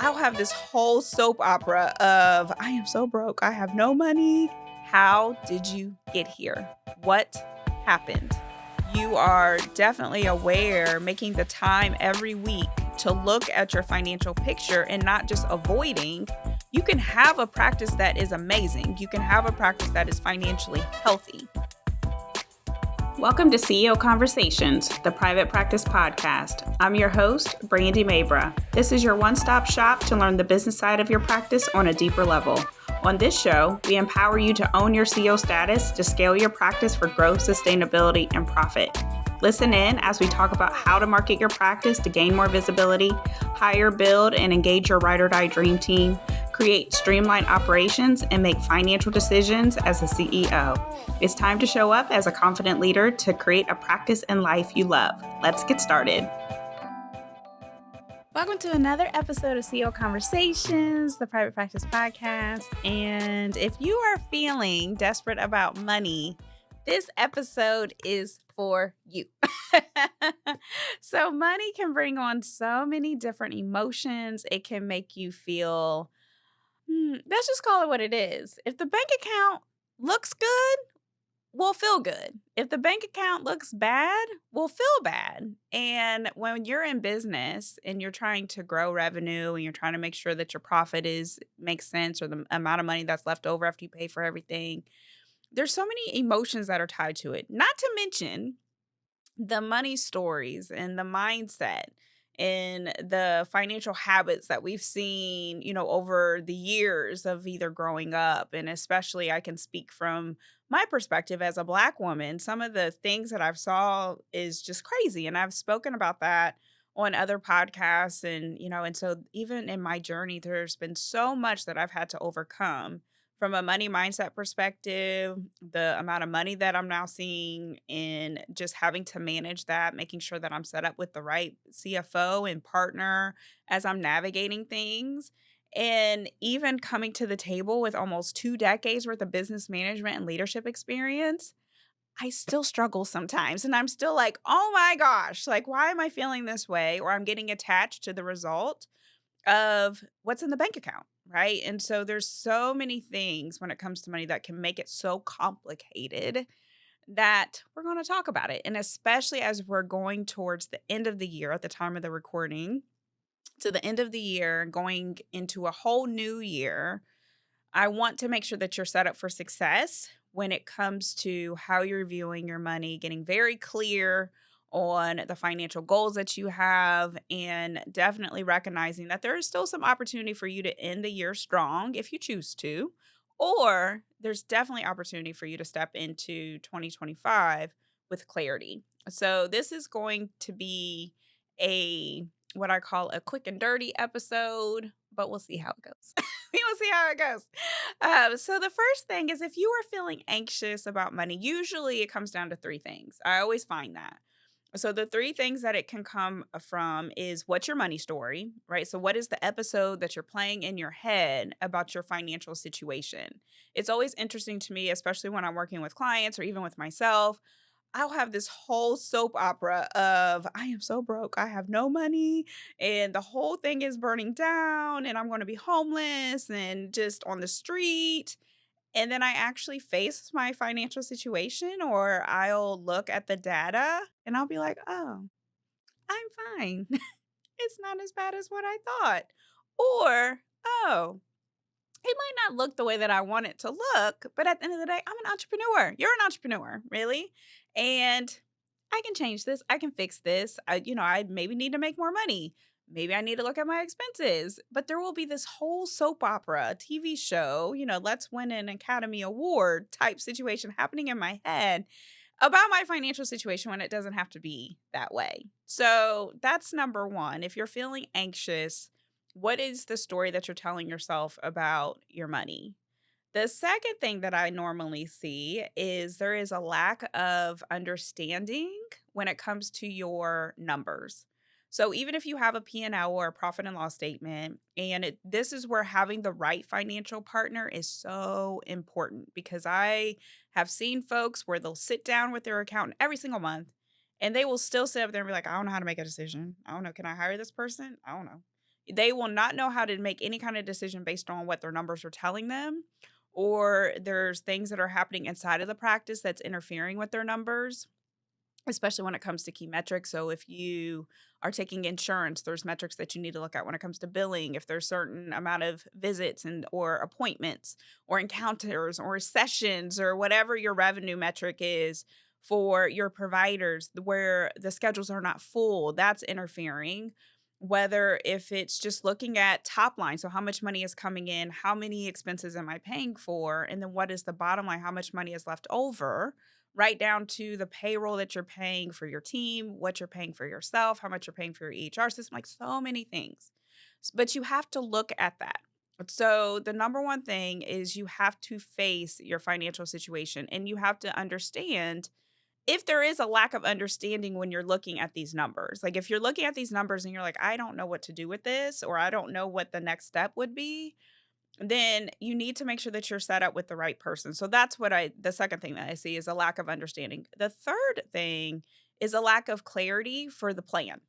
I'll have this whole soap opera of I am so broke. I have no money. How did you get here? What happened? You are definitely aware, making the time every week to look at your financial picture and not just avoiding. You can have a practice that is amazing. You can have a practice that is financially healthy. Welcome to CEO Conversations, the private practice podcast. I'm your host, Brandy Mabra. This is your one-stop shop to learn the business side of your practice on a deeper level. On this show, we empower you to own your CEO status to scale your practice for growth, sustainability, and profit. Listen in as we talk about how to market your practice to gain more visibility, hire, build, and engage your ride or die dream team, create streamlined operations, and make financial decisions as a CEO. It's time to show up as a confident leader to create a practice and life you love. Let's get started. Welcome to another episode of CEO Conversations, the private practice podcast. And if you are feeling desperate about money, this episode is for you. So money can bring on so many different emotions. It can make you feel, let's just call it what it is. If the bank account looks good, we'll feel good. If the bank account looks bad, we'll feel bad. And when you're in business and you're trying to grow revenue and you're trying to make sure that your profit makes sense, or the amount of money that's left over after you pay for everything, there's so many emotions that are tied to it. Not to mention the money stories and the mindset and the financial habits that we've seen, over the years of either growing up. And especially I can speak from my perspective as a Black woman. Some of the things that I've saw is just crazy. And I've spoken about that on other podcasts. And so even in my journey, there's been so much that I've had to overcome from a money mindset perspective, the amount of money that I'm now seeing, and just having to manage that, making sure that I'm set up with the right CFO and partner as I'm navigating things. And even coming to the table with almost 2 decades worth of business management and leadership experience, I still struggle sometimes. And I'm still like, oh my gosh, like, why am I feeling this way? Or I'm getting attached to the result of what's in the bank account, right? And so there's so many things when it comes to money that can make it so complicated that we're going to talk about it. And especially as we're going towards the end of the year at the time of the recording, to the end of the year, going into a whole new year, I want to make sure that you're set up for success when it comes to how you're viewing your money, getting very clear on the financial goals that you have, and definitely recognizing that there is still some opportunity for you to end the year strong if you choose to, or there's definitely opportunity for you to step into 2025 with clarity. So this is going to be a what I call a quick and dirty episode, but we'll see how it goes. We will see how it goes. So the first thing is, if you are feeling anxious about money, usually it comes down to three things. I always find that. So the three things that it can come from is, what's your money story, right? So what is the episode that you're playing in your head about your financial situation? It's always interesting to me, especially when I'm working with clients or even with myself. I'll have this whole soap opera of I am so broke. I have no money and the whole thing is burning down and I'm going to be homeless and just on the street. And then I actually face my financial situation, or I'll look at the data and I'll be like, oh, I'm fine. It's not as bad as what I thought. Or, oh, it might not look the way that I want it to look, but at the end of the day, I'm an entrepreneur. You're an entrepreneur, really. And I can change this. I can fix this. I maybe need to make more money. Maybe I need to look at my expenses. But there will be this whole soap opera, TV show, let's win an Academy Award type situation happening in my head about my financial situation when it doesn't have to be that way. So that's number one. If you're feeling anxious, what is the story that you're telling yourself about your money? The second thing that I normally see is there is a lack of understanding when it comes to your numbers. So even if you have a P&L or a profit and loss statement, and this is where having the right financial partner is so important, because I have seen folks where they'll sit down with their accountant every single month and they will still sit up there and be like, I don't know how to make a decision. I don't know. Can I hire this person? I don't know. They will not know how to make any kind of decision based on what their numbers are telling them, or there's things that are happening inside of the practice that's interfering with their numbers, especially when it comes to key metrics. So if you are taking insurance, there's metrics that you need to look at when it comes to billing. If there's certain amount of visits and or appointments or encounters or sessions or whatever your revenue metric is for your providers where the schedules are not full, that's interfering. Whether if it's just looking at top line, so how much money is coming in, how many expenses am I paying for, and then what is the bottom line, how much money is left over, right down to the payroll that you're paying for your team, what you're paying for yourself, how much you're paying for your EHR system, like so many things. But you have to look at that. So, the number one thing is you have to face your financial situation and you have to understand if there is a lack of understanding when you're looking at these numbers. Like, if you're looking at these numbers and you're like, I don't know what to do with this, or I don't know what the next step would be, then you need to make sure that you're set up with the right person. So that's the second thing that I see is a lack of understanding. The third thing is a lack of clarity for the plan.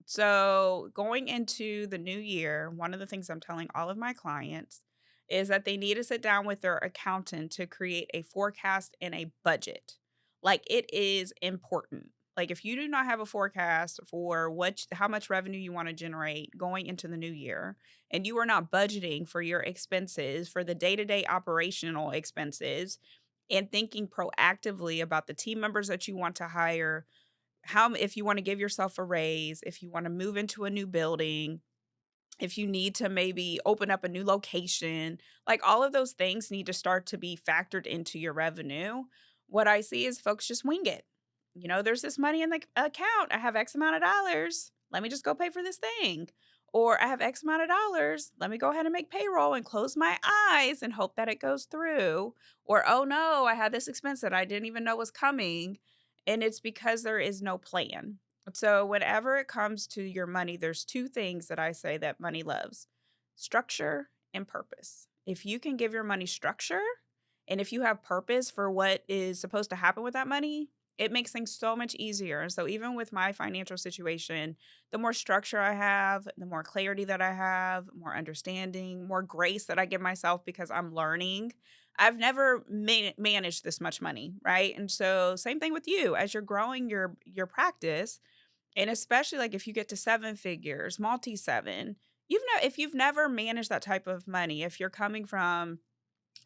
So going into the new year, one of the things I'm telling all of my clients is that they need to sit down with their accountant to create a forecast and a budget. Like it is important. Like if you do not have a forecast for how much revenue you want to generate going into the new year, and you are not budgeting for your expenses, for the day-to-day operational expenses, and thinking proactively about the team members that you want to hire, if you want to give yourself a raise, if you want to move into a new building, if you need to maybe open up a new location, like all of those things need to start to be factored into your revenue. What I see is folks just wing it. There's this money in the account. I have X amount of dollars. Let me just go pay for this thing. Or I have X amount of dollars. Let me go ahead and make payroll and close my eyes and hope that it goes through. Or, oh no, I had this expense that I didn't even know was coming. And it's because there is no plan. So, whenever it comes to your money, there's two things that I say that money loves: structure and purpose. If you can give your money structure and if you have purpose for what is supposed to happen with that money, it makes things so much easier. And so, even with my financial situation, the more structure I have, the more clarity that I have, more understanding, more grace that I give myself because I'm learning. I've never managed this much money, right? And so, same thing with you as you're growing your practice, and especially like if you get to seven figures, multi seven, if you've never managed that type of money, if you're coming from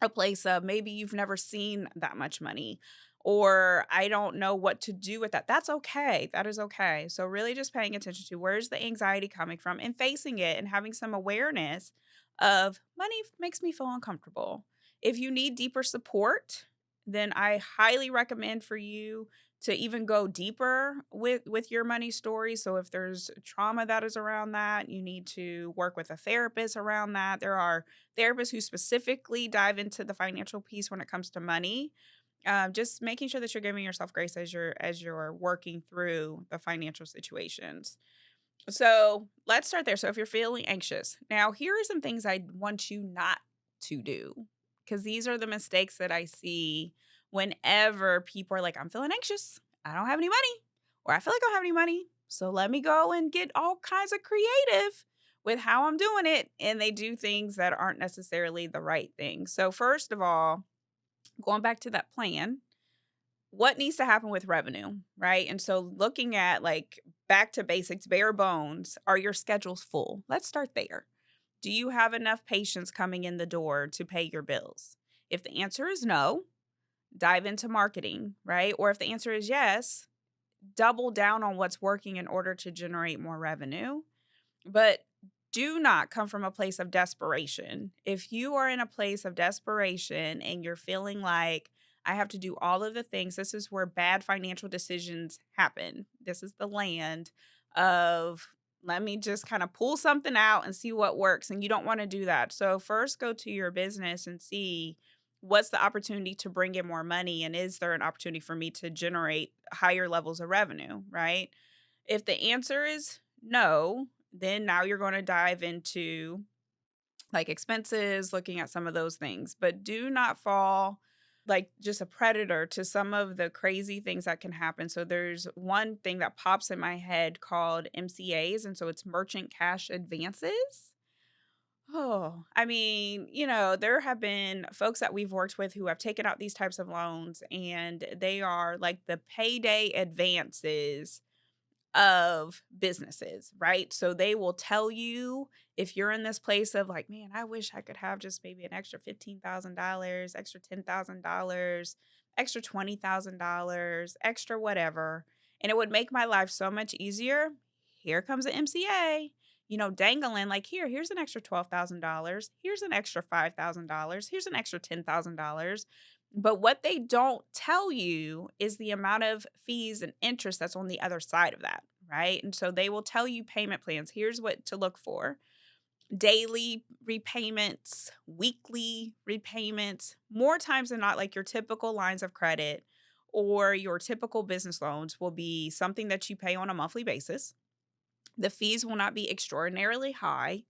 a place of maybe you've never seen that much money, or I don't know what to do with that. That's okay. That is okay. So really just paying attention to where's the anxiety coming from and facing it and having some awareness of money makes me feel uncomfortable. If you need deeper support, then I highly recommend for you to even go deeper with your money story. So if there's trauma that is around that, you need to work with a therapist around that. There are therapists who specifically dive into the financial piece when it comes to money. Just making sure that you're giving yourself grace as you're working through the financial situations. So let's start there. So if you're feeling anxious, now here are some things I want you not to do, because these are the mistakes that I see whenever people are like, I'm feeling anxious. I don't have any money, or I feel like I don't have any money. So let me go and get all kinds of creative with how I'm doing it. And they do things that aren't necessarily the right thing. So, first of all, going back to that plan, what needs to happen with revenue, right? And so looking at like back to basics, bare bones, are your schedules full? Let's start there. Do you have enough patients coming in the door to pay your bills? If the answer is no, dive into marketing, right? Or if the answer is yes, double down on what's working in order to generate more revenue. But do not come from a place of desperation. If you are in a place of desperation and you're feeling like I have to do all of the things, this is where bad financial decisions happen. This is the land of let me just kind of pull something out and see what works. And you don't want to do that. So, first go to your business and see what's the opportunity to bring in more money. And is there an opportunity for me to generate higher levels of revenue, right? If the answer is no, then now you're going to dive into like expenses, looking at some of those things. But do not fall like just a predator to some of the crazy things that can happen. So there's one thing that pops in my head called MCAs, and so it's merchant cash advances. Oh, I mean, there have been folks that we've worked with who have taken out these types of loans, and they are like the payday advances of businesses, right? So they will tell you if you're in this place of like, man, I wish I could have just maybe an extra $15,000, extra $10,000, extra $20,000, extra whatever, and it would make my life so much easier. Here comes an MCA, dangling like, here's an extra $12,000, here's an extra $5,000, here's an extra $10,000. But what they don't tell you is the amount of fees and interest that's on the other side of that, right? And so they will tell you payment plans. Here's what to look for: daily repayments, weekly repayments, more times than not, like your typical lines of credit or your typical business loans will be something that you pay on a monthly basis. The fees will not be extraordinarily high,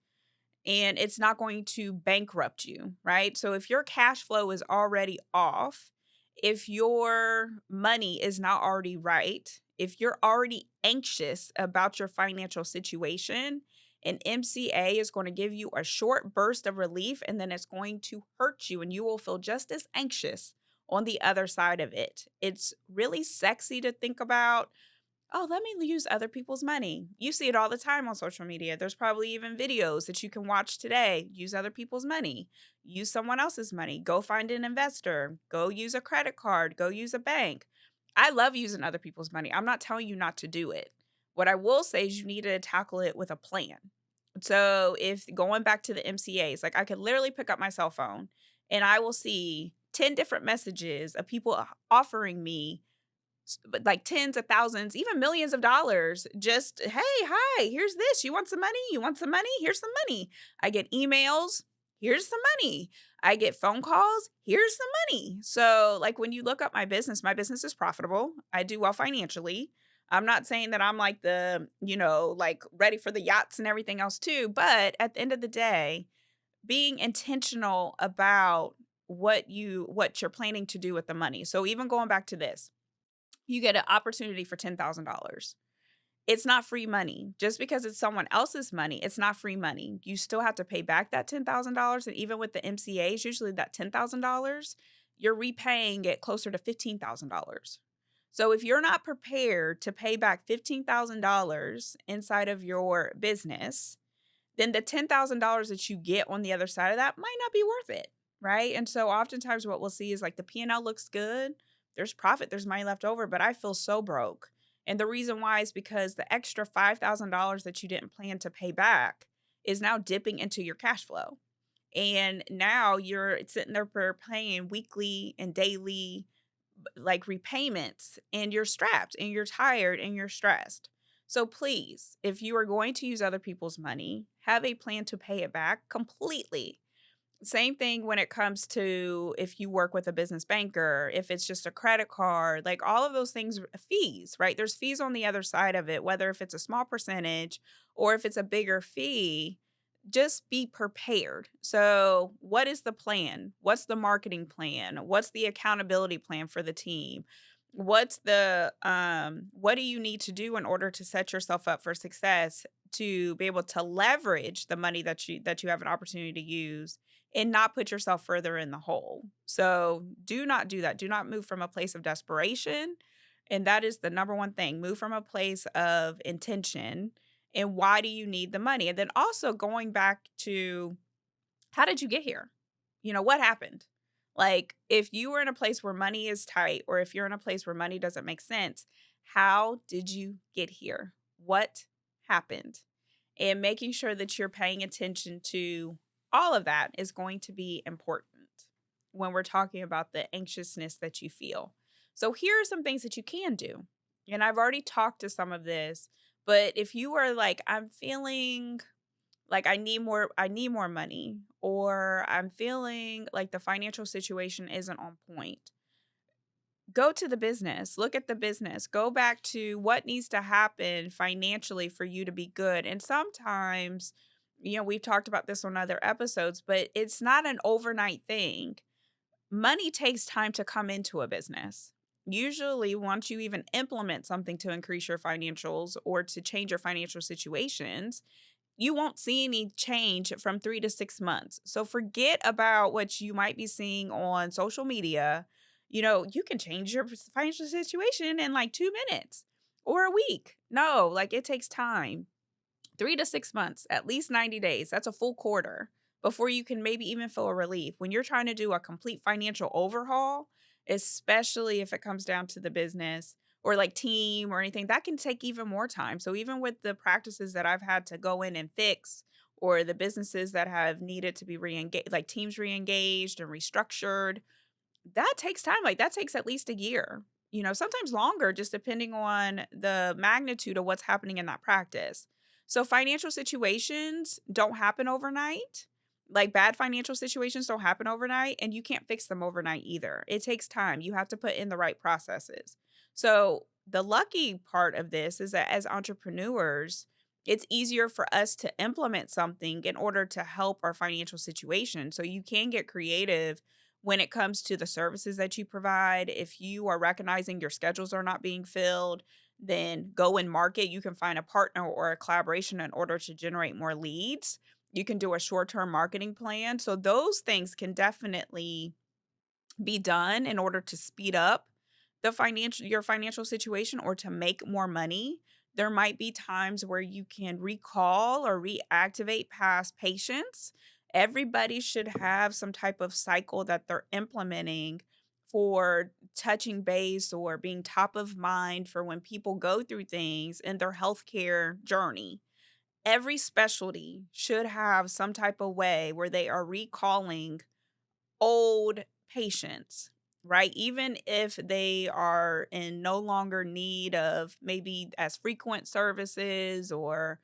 and it's not going to bankrupt you, right? So if your cash flow is already off, if your money is not already right, if you're already anxious about your financial situation, an MCA is going to give you a short burst of relief, and then it's going to hurt you and you will feel just as anxious on the other side of it. It's really sexy to think about, oh, let me use other people's money. You see it all the time on social media. There's probably even videos that you can watch today. Use other people's money. Use someone else's money. Go find an investor. Go use a credit card. Go use a bank. I love using other people's money. I'm not telling you not to do it. What I will say is you need to tackle it with a plan. So if going back to the MCAs, like I could literally pick up my cell phone and I will see 10 different messages of people offering me but like tens of thousands, even millions of dollars. Just, hey, hi, here's this. You want some money? You want some money? Here's some money. I get emails. Here's some money. I get phone calls. Here's some money. So, like, when you look up my business is profitable. I do well financially. I'm not saying that I'm like like ready for the yachts and everything else too. But at the end of the day, being intentional about what you're planning to do with the money. So even going back to this, you get an opportunity for $10,000. It's not free money. Just because it's someone else's money, it's not free money. You still have to pay back that $10,000. And even with the MCAs, usually that $10,000, you're repaying it closer to $15,000. So if you're not prepared to pay back $15,000 inside of your business, then the $10,000 that you get on the other side of that might not be worth it, right? And so oftentimes what we'll see is like the P&L looks good, there's profit, there's money left over, but I feel so broke. And the reason why is because the extra $5,000 that you didn't plan to pay back is now dipping into your cash flow. And now you're sitting there paying weekly and daily like repayments, and you're strapped and you're tired and you're stressed. So please, if you are going to use other people's money, have a plan to pay it back completely. Same thing when it comes to if you work with a business banker, if it's just a credit card, like all of those things, fees, right? There's fees on the other side of it, whether if it's a small percentage or if it's a bigger fee. Just be prepared. So, what is the plan? What's the marketing plan? What's the accountability plan for the team? What do you need to do in order to set yourself up for success to be able to leverage the money that you have an opportunity to use and not put yourself further in the hole? So, do not do that. Do not move from a place of desperation. And that is the number one thing. Move from a place of intention. And why do you need the money? And then also going back to, how did you get here? What happened? Like, if you were in a place where money is tight, or if you're in a place where money doesn't make sense, how did you get here? What happened? And making sure that you're paying attention to all of that is going to be important when we're talking about the anxiousness that you feel. So here are some things that you can do. And I've already talked to some of this, but if you are like, I'm feeling like I need more money, or I'm feeling like the financial situation isn't on point, go to the business, look at the business, go back to what needs to happen financially for you to be good. And sometimes, we've talked about this on other episodes, but it's not an overnight thing. Money takes time to come into a business. Usually, once you even implement something to increase your financials or to change your financial situations, you won't see any change from 3 to 6 months. So forget about what you might be seeing on social media. You can change your financial situation in like 2 minutes or a week. No, like it takes time. 3 to 6 months, at least 90 days. That's a full quarter before you can maybe even feel a relief. When you're trying to do a complete financial overhaul, especially if it comes down to the business or like team or anything, that can take even more time. So, even with the practices that I've had to go in and fix, or the businesses that have needed to be re-engaged, like teams re-engaged and restructured, that takes time, like, that takes at least a year, sometimes longer, just depending on the magnitude of what's happening in that practice. So, financial situations don't happen overnight. Like, bad financial situations don't happen overnight, and you can't fix them overnight either. It takes time. You have to put in the right processes. So, the lucky part of this is that as entrepreneurs, it's easier for us to implement something in order to help our financial situation. So, you can get creative when it comes to the services that you provide. If you are recognizing your schedules are not being filled, then go and market. You can find a partner or a collaboration in order to generate more leads. You can do a short-term marketing plan. So those things can definitely be done in order to speed up your financial situation or to make more money. There might be times where you can recall or reactivate past patients. Everybody should have some type of cycle that they're implementing for touching base or being top of mind for when people go through things in their healthcare journey. Every specialty should have some type of way where they are recalling old patients, right? Even if they are in no longer need of maybe as frequent services, or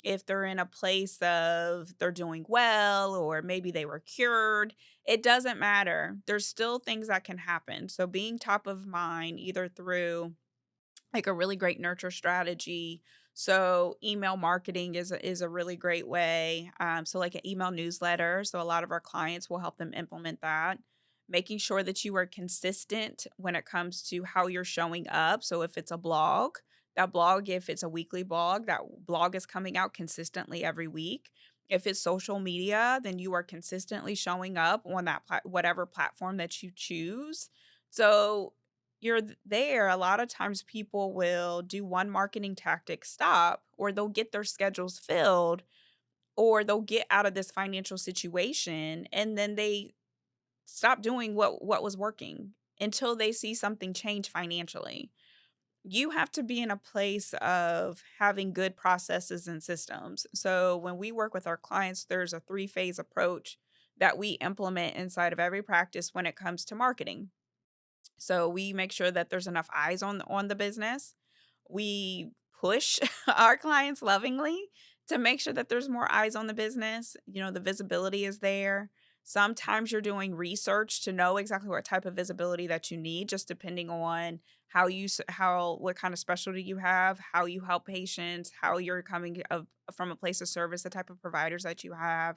if they're in a place of they're doing well, or maybe they were cured, it doesn't matter. There's still things that can happen. So being top of mind, either through like a really great nurture strategy. So email marketing is a really great way. So like an email newsletter. So a lot of our clients will help them implement that. Making sure that you are consistent when it comes to how you're showing up. So if it's a blog, that blog, if it's a weekly blog, that blog is coming out consistently every week. If it's social media, then you are consistently showing up on that whatever platform that you choose. So there, a lot of times people will do one marketing tactic, stop, or they'll get their schedules filled, or they'll get out of this financial situation, and then they stop doing what was working until they see something change financially. You have to be in a place of having good processes and systems. So when we work with our clients, there's a three-phase approach that we implement inside of every practice when it comes to marketing. So we make sure that there's enough eyes on the business. We push our clients lovingly to make sure that there's more eyes on the business. The visibility is there. Sometimes you're doing research to know exactly what type of visibility that you need, just depending on what kind of specialty you have, how you help patients, how you're coming from a place of service, the type of providers that you have.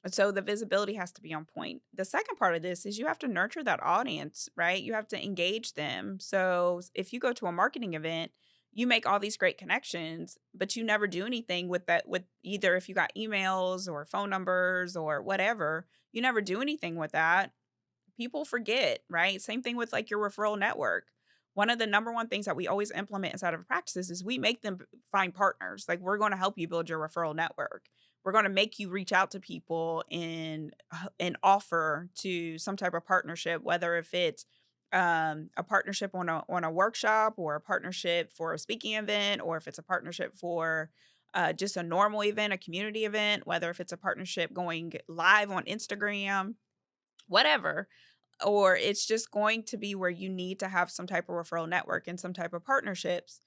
And so the visibility has to be on point. The second part of this is you have to nurture that audience, right? You have to engage them. So if you go to a marketing event, you make all these great connections, but you never do anything with that, with either if you got emails or phone numbers or whatever, you never do anything with that. People forget, right? Same thing with like your referral network. One of the number one things that we always implement inside of practices is we make them find partners. Like, we're going to help you build your referral network. We're going to make you reach out to people and offer to some type of partnership, whether if it's a partnership on a workshop, or a partnership for a speaking event, or if it's a partnership for just a normal event, a community event, whether if it's a partnership going live on Instagram, whatever, or it's just going to be where you need to have some type of referral network and some type of partnerships.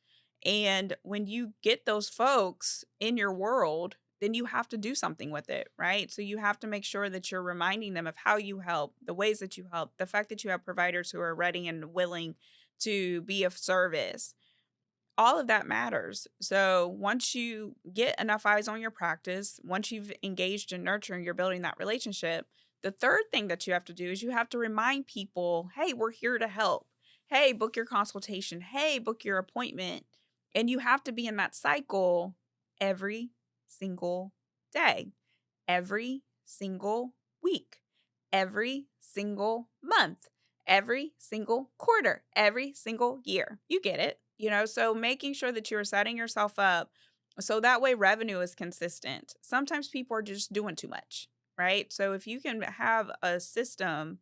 And when you get those folks in your world, then you have to do something with it, right? So you have to make sure that you're reminding them of how you help, the ways that you help, the fact that you have providers who are ready and willing to be of service. All of that matters. So once you get enough eyes on your practice, once you've engaged in nurturing, you're building that relationship, The third thing that you have to do is you have to remind people, hey, we're here to help. Hey, book your consultation. Hey, book your appointment. And you have to be in that cycle every single day, every single week, every single month, every single quarter, every single year. You get it. So making sure that you're setting yourself up so that way revenue is consistent. Sometimes people are just doing too much, right? So if you can have a system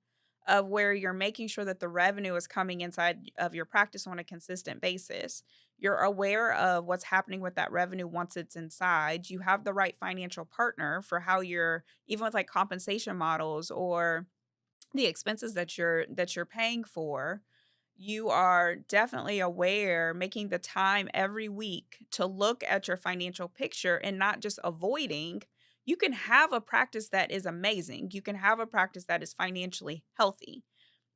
of where you're making sure that the revenue is coming inside of your practice on a consistent basis, you're aware of what's happening with that revenue once it's inside. You have the right financial partner for how you're, even with like compensation models or the expenses that you're paying for. You are definitely aware, making the time every week to look at your financial picture and not just avoiding. You can have a practice that is amazing. You can have a practice that is financially healthy,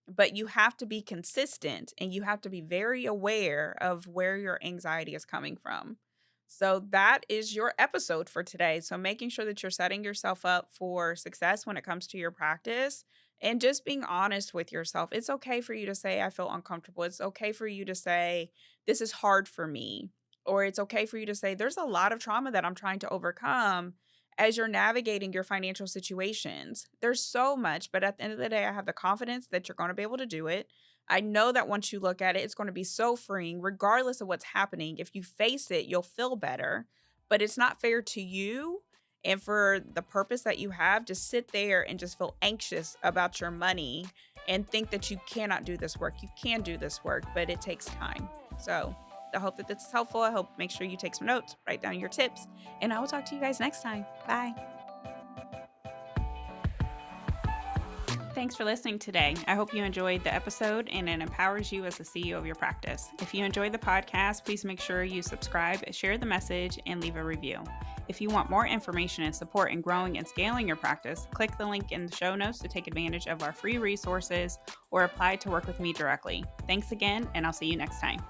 but you have to be consistent and you have to be very aware of where your anxiety is coming from. So that is your episode for today. So making sure that you're setting yourself up for success when it comes to your practice and just being honest with yourself. It's okay for you to say, I feel uncomfortable. It's okay for you to say, this is hard for me. Or it's okay for you to say, there's a lot of trauma that I'm trying to overcome as you're navigating your financial situations. There's so much, but at the end of the day, I have the confidence that you're going to be able to do it. I know that once you look at it, it's going to be so freeing, regardless of what's happening. If you face it, you'll feel better, but it's not fair to you and for the purpose that you have to sit there and just feel anxious about your money and think that you cannot do this work. You can do this work, but it takes time. So I hope that this is helpful. I hope make sure you take some notes, write down your tips, and I will talk to you guys next time. Bye. Thanks for listening today. I hope you enjoyed the episode and it empowers you as the CEO of your practice. If you enjoyed the podcast, please make sure you subscribe, share the message, and leave a review. If you want more information and support in growing and scaling your practice, click the link in the show notes to take advantage of our free resources or apply to work with me directly. Thanks again, and I'll see you next time.